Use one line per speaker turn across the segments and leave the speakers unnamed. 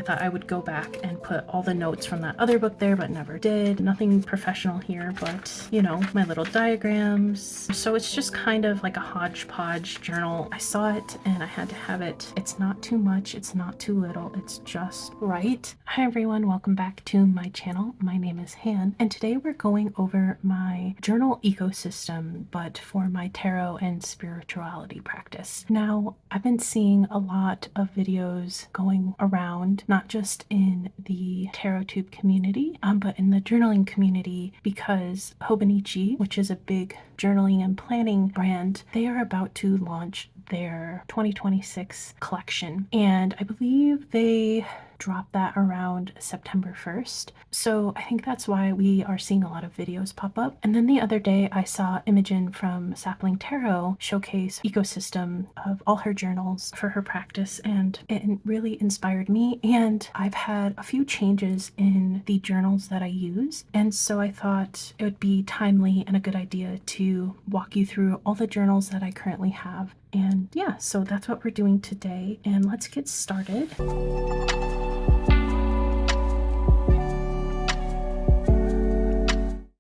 thought I would go back and put all the notes from that other book there, but never did. Nothing professional here, but you know, my little diagrams. So it's just kind of like a hodgepodge journal. I saw it and I had to have it. It's not too much, it's not too little, it's just right. Hi everyone, welcome back to my channel. My name is Han, and today we're going over my journal ecosystem, but for my tarot and spirituality practice. Now, I've been seeing a lot of videos going around, not just in the TarotTube community, but in the journaling community, because Hobonichi, which is a big journaling and planning brand, they are about to launch their 2026 collection, and I believe they dropped that around September 1st. So I think that's why we are seeing a lot of videos pop up. And then the other day I saw Imogen from Sapling Tarot showcase ecosystem of all her journals for her practice, and it really inspired me. And I've had a few changes in the journals that I use, and so I thought it would be timely and a good idea to walk you through all the journals that I currently have. And yeah, so that's what we're doing today, and let's get started.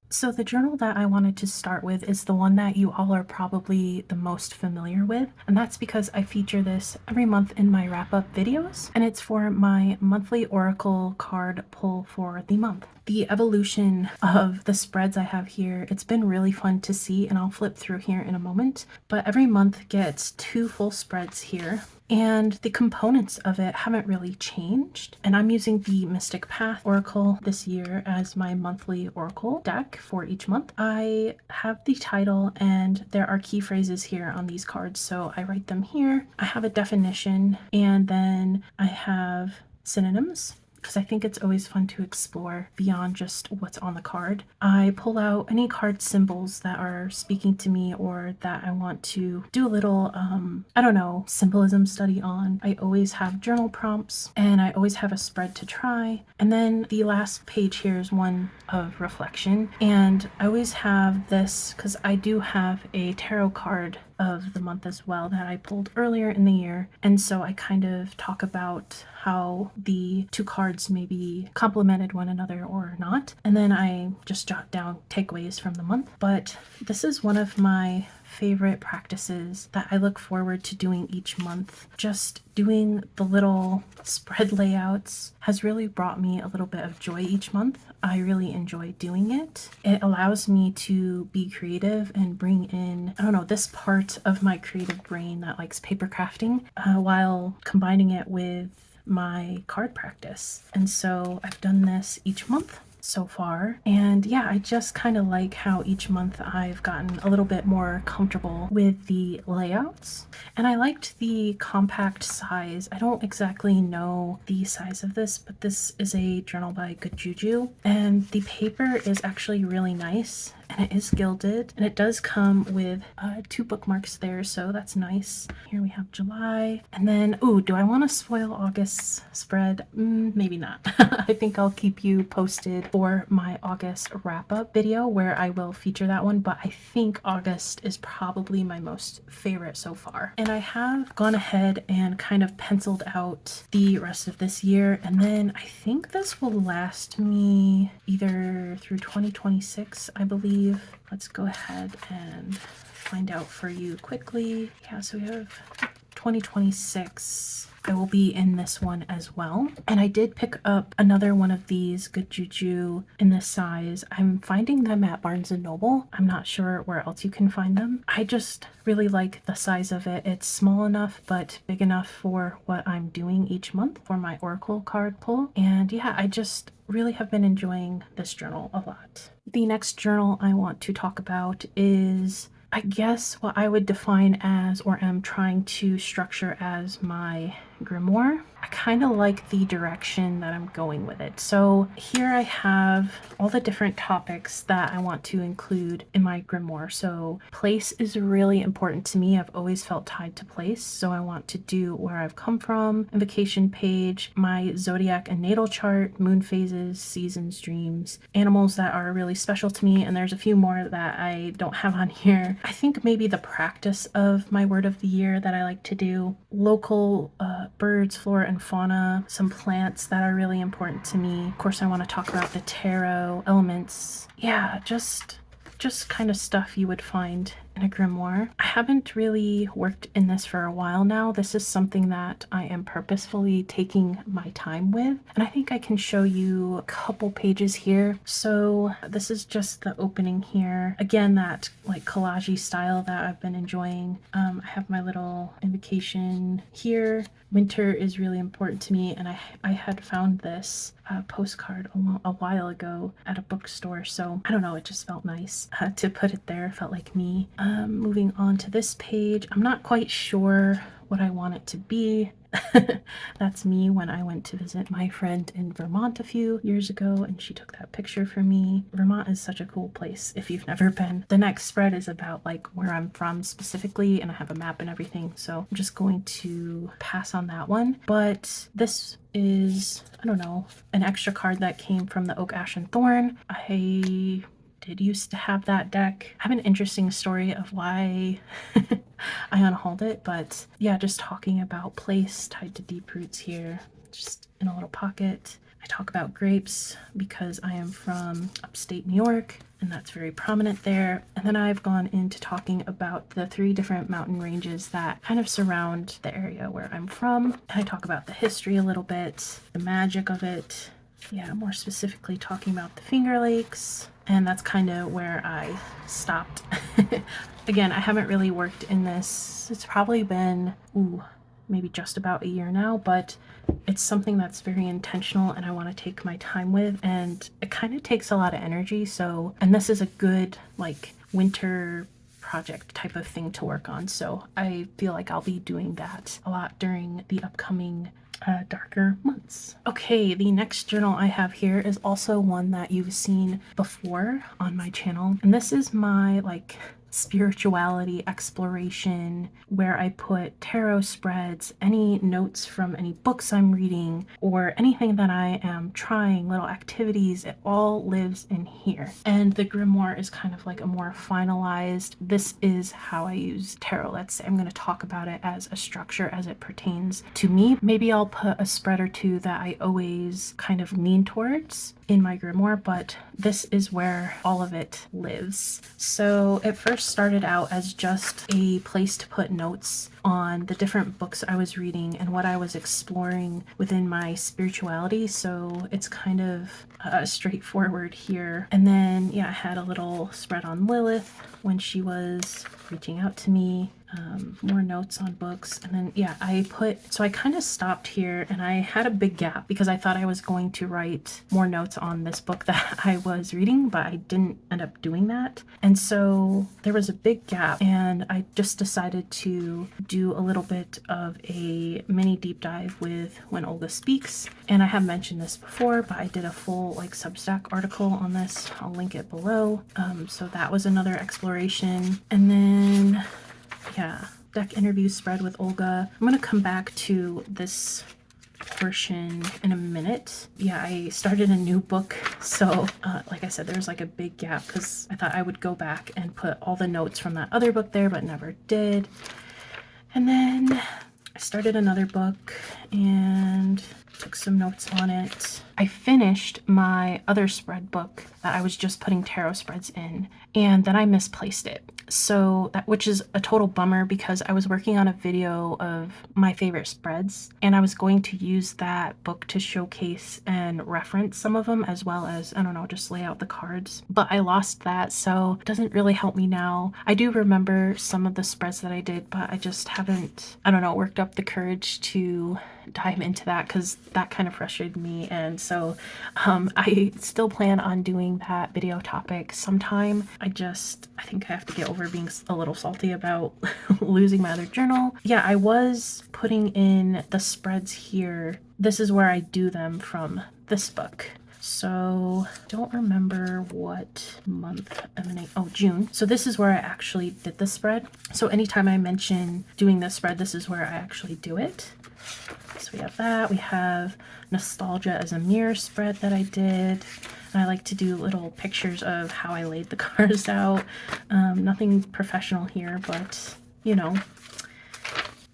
So the journal that I wanted to start with is the one that you all are probably the most familiar with, and that's because I feature this every month in my wrap-up videos, and it's for my monthly oracle card pull for the month. The evolution of the spreads I have here, it's been really fun to see, and I'll flip through here in a moment, but every month gets 2 full spreads here, and the components of it haven't really changed. And I'm using the Mystic Path Oracle this year as my monthly oracle deck for each month. I have the title and there are key phrases here on these cards, so I write them here. I have a definition, and then I have synonyms, because I think it's always fun to explore beyond just what's on the card. I pull out any card symbols that are speaking to me or that I want to do a little, I don't know, symbolism study on. I always have journal prompts, and I always have a spread to try. And then the last page here is one of reflection. And I always have this, because I do have a tarot card of the month as well that I pulled earlier in the year, and so I kind of talk about how the 2 cards maybe complemented one another or not, and then I just jot down takeaways from the month. But this is one of my favorite practices that I look forward to doing each month. Just doing the little spread layouts has really brought me a little bit of joy each month. I really enjoy doing it. It allows me to be creative and bring in, I don't know, this part of my creative brain that likes paper crafting while combining it with my card practice. And so I've done this each month so far, and yeah, I just kind of like how each month I've gotten a little bit more comfortable with the layouts, and I liked the compact size. I don't exactly know the size of this, but this is a journal by Good Juju, and the paper is actually really nice, and it is gilded, and it does come with 2 bookmarks there, so that's nice. Here we have July, and then, ooh, do I want to spoil August's spread? Maybe not. I think I'll keep you posted for my August wrap-up video where I will feature that one, but I think August is probably my most favorite so far. And I have gone ahead and kind of penciled out the rest of this year, and then I think this will last me either through 2026, I believe. Let's go ahead and find out for you quickly. Yeah, so we have 2026. I will be in this one as well. And I did pick up another one of these Good Juju in this size. I'm finding them at Barnes & Noble. I'm not sure where else you can find them. I just really like the size of it. It's small enough but big enough for what I'm doing each month for my oracle card pull. And yeah, I just really have been enjoying this journal a lot. The next journal I want to talk about is, I guess, what I would define as, or am trying to structure as, my grimoire. I kind of like the direction that I'm going with it. So here I have all the different topics that I want to include in my grimoire. So place is really important to me. I've always felt tied to place. So I want to do where I've come from, invocation page, my zodiac and natal chart, moon phases, seasons, dreams, animals that are really special to me. And there's a few more that I don't have on here. I think maybe the practice of my word of the year that I like to do, local birds, flora and fauna, some plants that are really important to me. Of course, I want to talk about the tarot, elements. Yeah, just kind of stuff you would find in a grimoire. I haven't really worked in this for a while now. This is something that I am purposefully taking my time with, and I think I can show you a couple pages here. So this is just the opening here. Again, that like collage-y style that I've been enjoying. I have my little invocation here. Winter is really important to me, and I had found this postcard a while ago at a bookstore, so I don't know, it just felt nice to put it there. It felt like me. Moving on to this page, I'm not quite sure what I want it to be. That's me when I went to visit my friend in Vermont a few years ago, and she took that picture for me. Vermont is such a cool place if you've never been. The next spread is about like where I'm from specifically, and I have a map and everything, so I'm just going to pass on that one. But this is, I don't know, an extra card that came from the Oak, Ash, and Thorn. I did used to have that deck. I have an interesting story of why I unhauled it, but yeah, just talking about place tied to deep roots here, just in a little pocket. I talk about grapes because I am from upstate New York, and that's very prominent there. And then I've gone into talking about the 3 different mountain ranges that kind of surround the area where I'm from. And I talk about the history a little bit, the magic of it. Yeah, more specifically talking about the Finger Lakes. And that's kind of where I stopped. Again, I haven't really worked in this. It's probably been, maybe just about a year now, but it's something that's very intentional and I want to take my time with, and it kind of takes a lot of energy. So, and this is a good like winter project type of thing to work on. So I feel like I'll be doing that a lot during the upcoming darker months. Okay, the next journal I have here is also one that you've seen before on my channel, and this is my like spirituality exploration, where I put tarot spreads, any notes from any books I'm reading, or anything that I am trying, little activities. It all lives in here. And the grimoire is kind of like a more finalized, this is how I use tarot. Let's say I'm going to talk about it as a structure as it pertains to me. Maybe I'll put a spread or two that I always kind of lean towards in my grimoire, but this is where all of it lives. So it first started out as just a place to put notes on the different books I was reading and what I was exploring within my spirituality. So it's kind of straightforward here. And then, yeah, I had a little spread on Lilith when she was reaching out to me. More notes on books, and then yeah, I kind of stopped here, and I had a big gap because I thought I was going to write more notes on this book that I was reading, but I didn't end up doing that. And so there was a big gap, and I just decided to do a little bit of a mini deep dive with When Olga Speaks. And I have mentioned this before, but I did a full like Substack article on this. I'll link it below. So that was another exploration. And then yeah, deck interview spread with Olga. I'm gonna come back to this portion in a minute. Yeah, I started a new book, so like I said, there's like a big gap because I thought I would go back and put all the notes from that other book there, but never did. And then I started another book and took some notes on it. I finished my other spread book that I was just putting tarot spreads in, and then I misplaced it. So that, which is a total bummer because I was working on a video of my favorite spreads, and I was going to use that book to showcase and reference some of them, as well as, I don't know, just lay out the cards. But I lost that, so it doesn't really help me now. I do remember some of the spreads that I did, but I just haven't, I don't know, worked up the courage to dive into that because that kind of frustrated me. And so I still plan on doing that video topic sometime. I think I have to get over being a little salty about losing my other journal. Yeah, I was putting in the spreads here. This is where I do them from this book. So don't remember what month I'm in. Oh, June. So this is where I actually did the spread. So anytime I mention doing this spread, this is where I actually do it. So we have that. We have Nostalgia as a Mirror spread that I did. And I like to do little pictures of how I laid the cards out. Nothing professional here, but you know.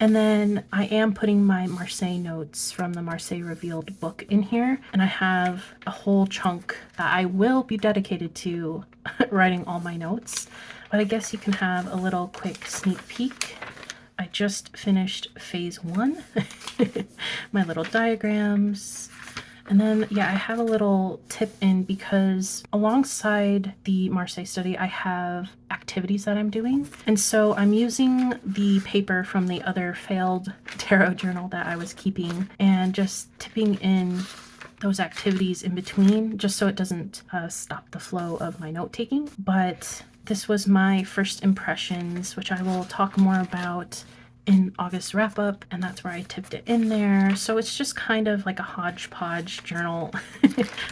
And then I am putting my Marseille notes from the Marseille Revealed book in here. And I have a whole chunk that I will be dedicated to writing all my notes. But I guess you can have a little quick sneak peek. I just finished phase 1, my little diagrams. And then, yeah, I have a little tip in because alongside the Marseille study, I have activities that I'm doing. And so I'm using the paper from the other failed tarot journal that I was keeping and just tipping in those activities in between, just so it doesn't stop the flow of my note taking. But this was my first impressions, which I will talk more about in August wrap up, and that's where I tipped it in there. So it's just kind of like a hodgepodge journal,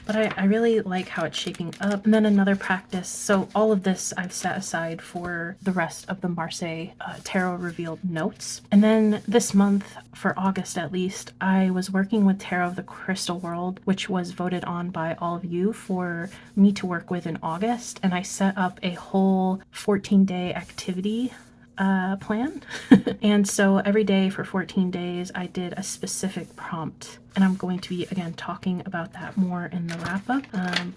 but I really like how it's shaping up. And then another practice. So all of this I've set aside for the rest of the Marseille Tarot Revealed notes. And then this month, for August at least, I was working with Tarot of the Crystal World, which was voted on by all of you for me to work with in August. And I set up a whole 14-day activity plan. And so every day for 14 days, I did a specific prompt. And I'm going to be, again, talking about that more in the wrap up.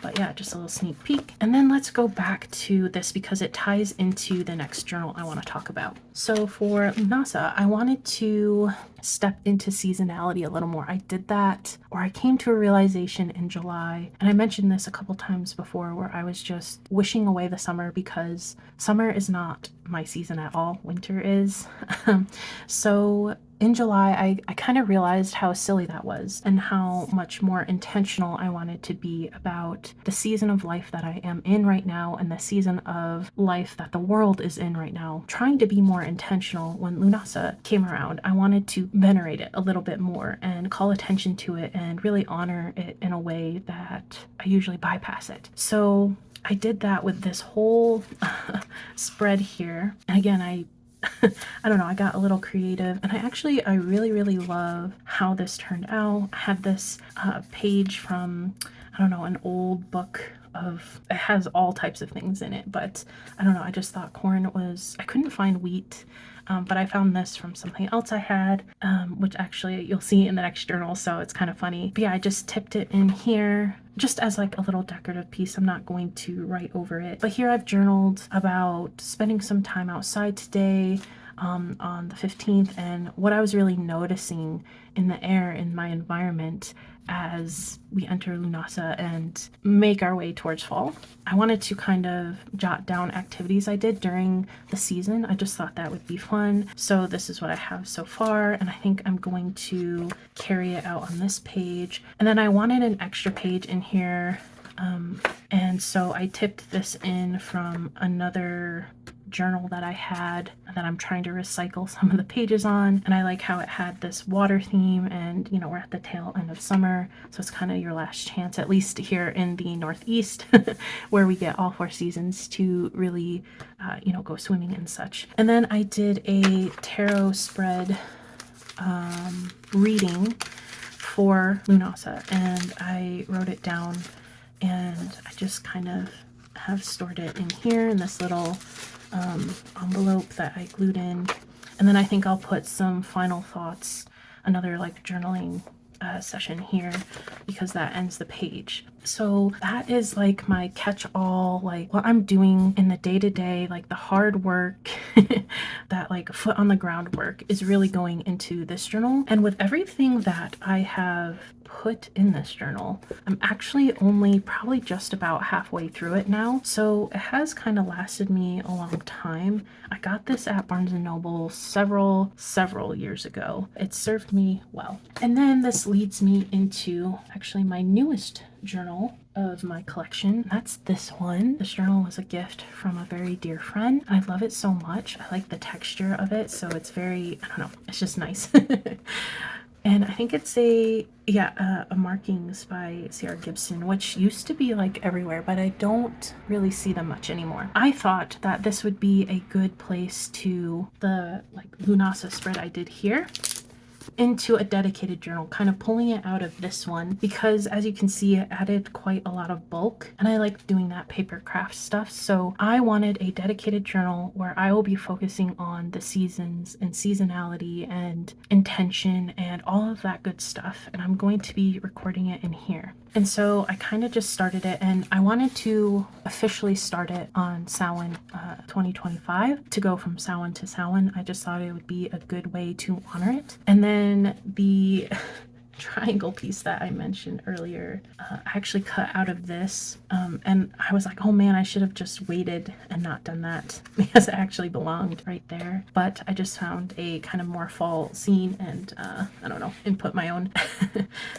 But yeah, just a little sneak peek. And then let's go back to this because it ties into the next journal I want to talk about. So for Lunasa, I wanted to step into seasonality a little more. I did that, or I came to a realization in July. And I mentioned this a couple times before where I was just wishing away the summer because summer is not my season at all. Winter is. So in July, I kind of realized how silly that was and how much more intentional I wanted to be about the season of life that I am in right now and the season of life that the world is in right now. Trying to be more intentional when Lunasa came around. I wanted to venerate it a little bit more and call attention to it and really honor it in a way that I usually bypass it. So I did that with this whole spread here. And again, I don't know, I got a little creative, and I really love how this turned out. I have this page from, I don't know, an old book of, it has all types of things in it, but I don't know, I just thought corn was, I couldn't find wheat, but I found this from something else I had, which actually you'll see in the next journal, so it's kind of funny. But yeah, I just tipped it in here just as like a little decorative piece. I'm not going to write over it. But here I've journaled about spending some time outside today on the 15th and what I was really noticing in the air, in my environment as we enter Lunasa and make our way towards fall. I wanted to kind of jot down activities I did during the season. I just thought that would be fun. So this is what I have so far, and I think I'm going to carry it out on this page. And then I wanted an extra page in here, and so I tipped this in from another journal that I had that I'm trying to recycle some of the pages on, and I like how it had this water theme, and you know, we're at the tail end of summer, so it's kind of your last chance, at least here in the Northeast where we get all 4 seasons to really you know, go swimming and such. And then I did a tarot spread reading for Lunasa, and I wrote it down, and I just kind of have stored it in here in this little envelope that I glued in. And then I think I'll put some final thoughts, another like journaling session here, because that ends the page. So that is like my catch-all, like what I'm doing in the day-to-day, like the hard work, that like foot on the ground work is really going into this journal. And with everything that I have put in this journal, I'm actually only probably just about halfway through it now. So it has kind of lasted me a long time. I got this at Barnes & Noble several years ago. It served me well. And then this leads me into actually my newest journal of my collection. That's this one. This journal was a gift from a very dear friend. I love it so much. I like the texture of it, so it's very, I don't know, it's just nice. And I think it's a markings by C.R. Gibson, which used to be like everywhere, but I don't really see them much anymore. I thought that this would be a good place to, the like Lunasa spread I did here, into a dedicated journal, kind of pulling it out of this one, because as you can see, it added quite a lot of bulk, and I like doing that paper craft stuff. So I wanted a dedicated journal where I will be focusing on the seasons and seasonality and intention and all of that good stuff, and I'm going to be recording it in here. And so I kind of just started it, and I wanted to officially start it on Samhain 2025, to go from Samhain to Samhain. I just thought it would be a good way to honor it. And then the triangle piece that I mentioned earlier, I actually cut out of this, and I was like, oh man, I should have just waited and not done that, because it actually belonged right there. But I just found a kind of more fall scene, and I don't know, input my own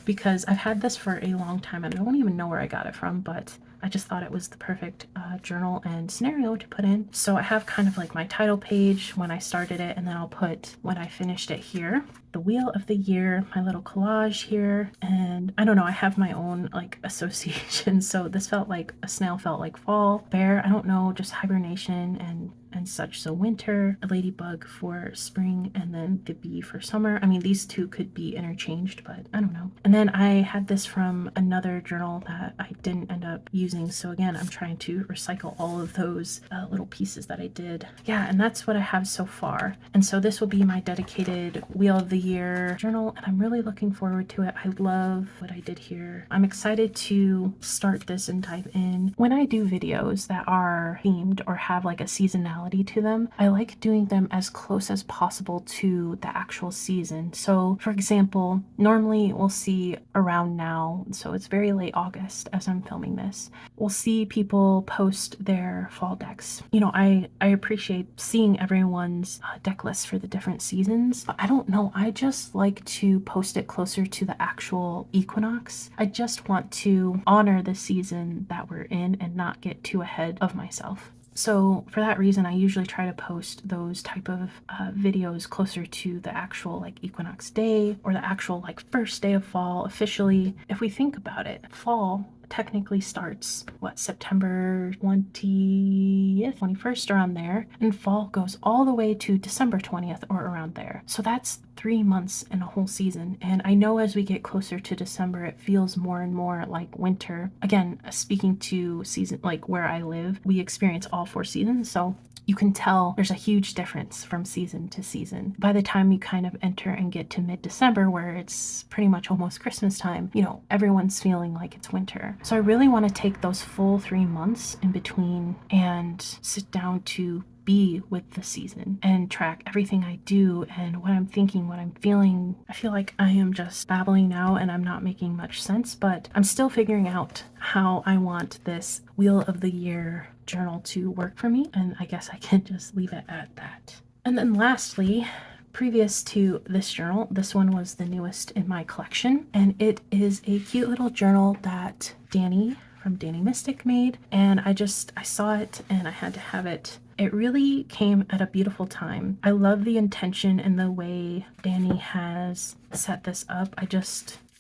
because I've had this for a long time and I don't even know where I got it from, but I just thought it was the perfect journal and scenario to put in. So I have kind of like my title page when I started it, and then I'll put when I finished it here, the wheel of the year, my little collage here, and I don't know, I have my own like association. So this felt like a snail, felt like fall, bear, I don't know, just hibernation and such. So winter, a ladybug for spring, and then the bee for summer. I mean, these two could be interchanged, but I don't know. And then I had this from another journal that I didn't end up using. So again, I'm trying to recycle all of those little pieces that I did. Yeah, and that's what I have so far. And so this will be my dedicated Wheel of the Year journal, and I'm really looking forward to it. I love what I did here. I'm excited to start this and dive in. When I do videos that are themed or have like a seasonality to them, I like doing them as close as possible to the actual season. So for example, normally we'll see around now, so it's very late August as I'm filming this, we'll see people post their fall decks. You know, I appreciate seeing everyone's deck lists for the different seasons, but I don't know, I just like to post it closer to the actual equinox. I just want to honor the season that we're in and not get too ahead of myself. So for that reason, I usually try to post those type of videos closer to the actual like equinox day, or the actual like first day of fall officially. If we think about it, fall technically starts September 20th, 21st, around there, and fall goes all the way to December 20th or around there. So that's 3 months in a whole season. And I know as we get closer to December, it feels more and more like winter. Again, speaking to season, like where I live, we experience all 4 seasons, so you can tell there's a huge difference from season to season. By the time you kind of enter and get to mid-December, where it's pretty much almost Christmas time, you know, everyone's feeling like it's winter. So I really want to take those full 3 months in between and sit down to be with the season and track everything I do and what I'm thinking, what I'm feeling. I feel like I am just babbling now and I'm not making much sense, but I'm still figuring out how I want this Wheel of the Year journal to work for me, and I guess I can just leave it at that. And then lastly, previous to this journal, this one was the newest in my collection, and it is a cute little journal that Danny from Danny Mystic made, and I saw it and I had to have it. It really came at a beautiful time. I love the intention and the way Danny has set this up.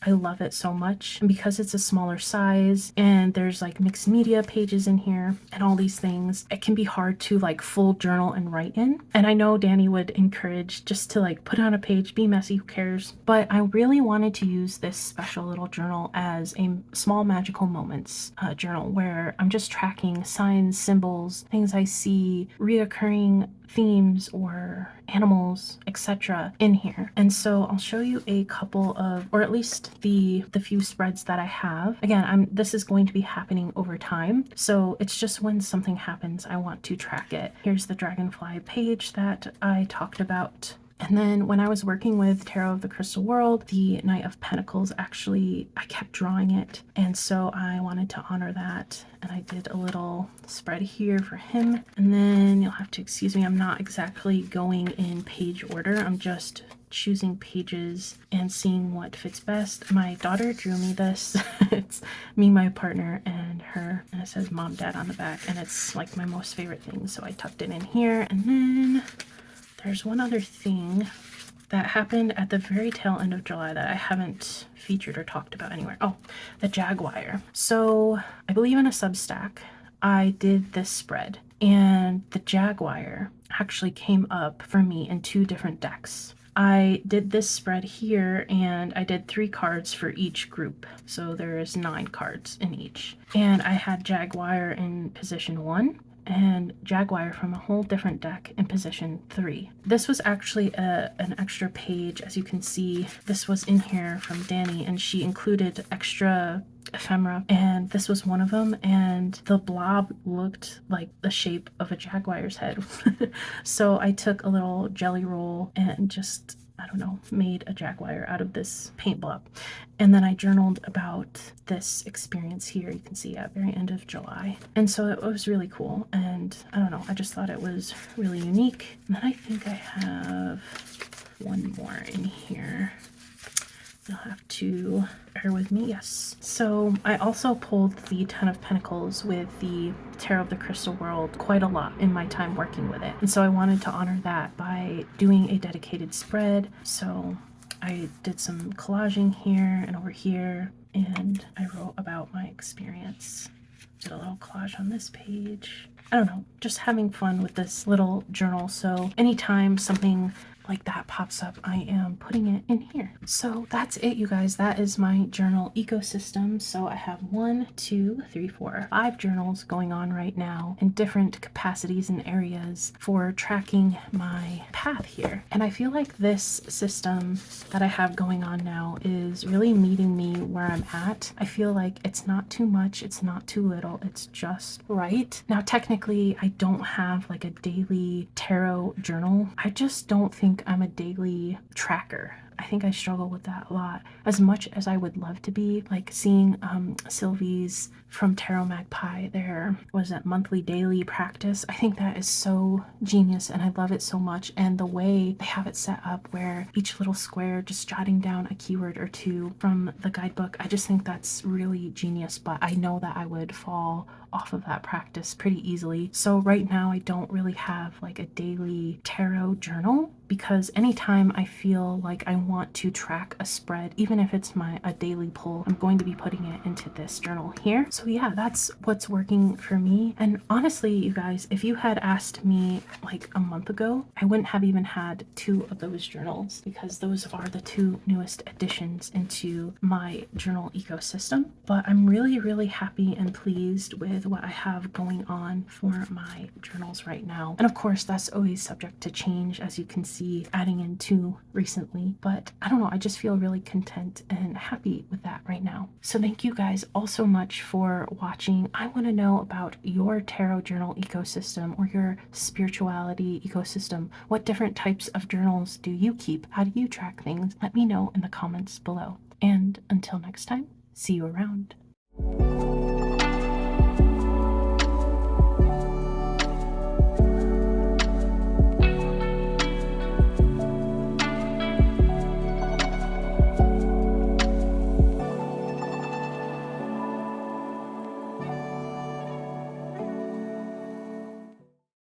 I love it so much. And because it's a smaller size and there's like mixed media pages in here and all these things, it can be hard to like full journal and write in. And I know Danny would encourage just to like put on a page, be messy, who cares? But I really wanted to use this special little journal as a small magical moments journal, where I'm just tracking signs, symbols, things I see, reoccurring themes or animals, etc. in here. And so I'll show you a couple of, or at least the few spreads that I have. Again, this is going to be happening over time, so it's just when something happens I want to track it. Here's the dragonfly page that I talked about. And then when I was working with Tarot of the Crystal World, the Knight of Pentacles, actually, I kept drawing it. And so I wanted to honor that. And I did a little spread here for him. And then you'll have to excuse me, I'm not exactly going in page order. I'm just choosing pages and seeing what fits best. My daughter drew me this. It's me, my partner, and her. And it says Mom, Dad on the back. And it's like my most favorite thing. So I tucked it in here. And then there's one other thing that happened at the very tail end of July that I haven't featured or talked about anywhere. Oh, the Jaguar. So I believe in a Substack, I did this spread, and the Jaguar actually came up for me in 2 different decks. I did this spread here and I did 3 cards for each group. So there's 9 cards in each. And I had Jaguar in position 1 and Jaguar from a whole different deck in position 3. This was actually an extra page. As you can see, this was in here from Danny, and she included extra ephemera, and this was one of them, and the blob looked like the shape of a jaguar's head. So I took a little jelly roll and just, I don't know, made a jaguar out of this paint blob. And then I journaled about this experience here. You can see at very end of July. And so it was really cool. And I don't know, I just thought it was really unique. And then I think I have one more in here. You'll have to bear with me. Yes. So I also pulled the Ten of Pentacles with the Tarot of the Crystal World quite a lot in my time working with it. And so I wanted to honor that by doing a dedicated spread. So I did some collaging here and over here, and I wrote about my experience. Did a little collage on this page. I don't know, just having fun with this little journal. So anytime something like that pops up, I am putting it in here. So that's it, you guys. That is my journal ecosystem. So I have 1, 2, 3, 4, 5 journals going on right now in different capacities and areas for tracking my path here. And I feel like this system that I have going on now is really meeting me where I'm at. I feel like it's not too much, it's not too little, it's just right. Now, technically, I don't have like a daily tarot journal. I just don't think I'm a daily tracker. I think I struggle with that a lot. As much as I would love to be, like seeing Sylvie's from Tarot Magpie, there was that monthly daily practice. I think that is so genius and I love it so much. And the way they have it set up where each little square just jotting down a keyword or two from the guidebook, I just think that's really genius. But I know that I would fall off of that practice pretty easily. So right now I don't really have like a daily tarot journal, because anytime I feel like I want to track a spread, even if it's a daily pull, I'm going to be putting it into this journal here. So yeah, that's what's working for me. And honestly, you guys, if you had asked me like a month ago, I wouldn't have even had 2 of those journals, because those are the 2 newest additions into my journal ecosystem. But I'm really, really happy and pleased with what I have going on for my journals right now. And of course, that's always subject to change, as you can see, adding in 2 recently. But I don't know, I just feel really content and happy with that right now. So thank you guys all so much for watching. I want to know about your tarot journal ecosystem or your spirituality ecosystem. What different types of journals do you keep? How do you track things? Let me know in the comments below. And until next time, see you around.